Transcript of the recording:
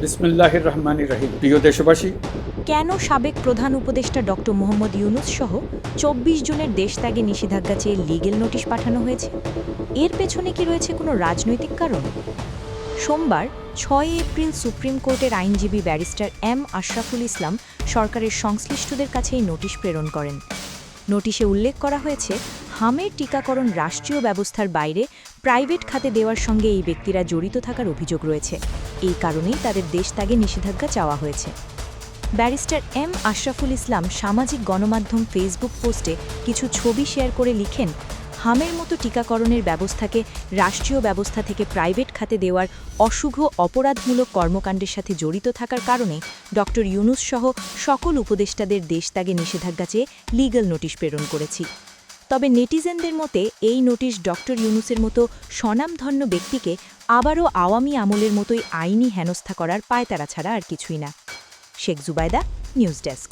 বিসমিল্লাহির রহমানির রহিম। প্রিয় দেশবাসী, কেন সাবেক প্রধান উপদেষ্টা ডক্টর মোহাম্মদ ইউনূস সহ ২৪ জনের দেশত্যাগে নিষেধাজ্ঞা চেয়ে লিগেল নোটিশ পাঠানো হয়েছে? এর পেছনে কি রয়েছে কোনো রাজনৈতিক কারণ? সোমবার ৬ এপ্রিল সুপ্রিম কোর্টের আইনজীবী ব্যারিস্টার এম আশরাফুল ইসলাম সরকারের সংশ্লিষ্টদের কাছে এই নোটিশ প্রেরণ করেন। নোটিশে উল্লেখ করা হয়েছে, হামের টিকাকরণ রাষ্ট্রীয় ব্যবস্থার বাইরে প্রাইভেট খাতে দেওয়ার সঙ্গে এই ব্যক্তিরা জড়িত থাকার অভিযোগ রয়েছে। এই কারণেই তাদের দেশত্যাগে নিষেধাজ্ঞা চাওয়া হয়েছে। ব্যারিস্টার এম আশরাফুল ইসলাম সামাজিক গণমাধ্যম ফেসবুক পোস্টে কিছু ছবি শেয়ার করে লিখেন, হামের মতো টিকাকরণের ব্যবস্থাকে রাষ্ট্রীয় ব্যবস্থা থেকে প্রাইভেট খাতে দেওয়ার অশুভ অপরাধমূলক কর্মকাণ্ডের সাথে জড়িত থাকার কারণে ডক্টর ইউনূস সহ সকল উপদেষ্টাদের দেশত্যাগে নিষেধাজ্ঞা চেয়ে লিগ্যাল নোটিশ প্রেরণ করেছি। তবে নেটিজেনদের মতে এই নোটিশ ডক্টর ইউনূসের মতো স্বনামধন্য ব্যক্তিকে আবারও আওয়ামী আমলের মতোই আইনি হেনস্থা করার পায়তারা ছাড়া আর কিছুই না। Sheikh Zubaida, news desk.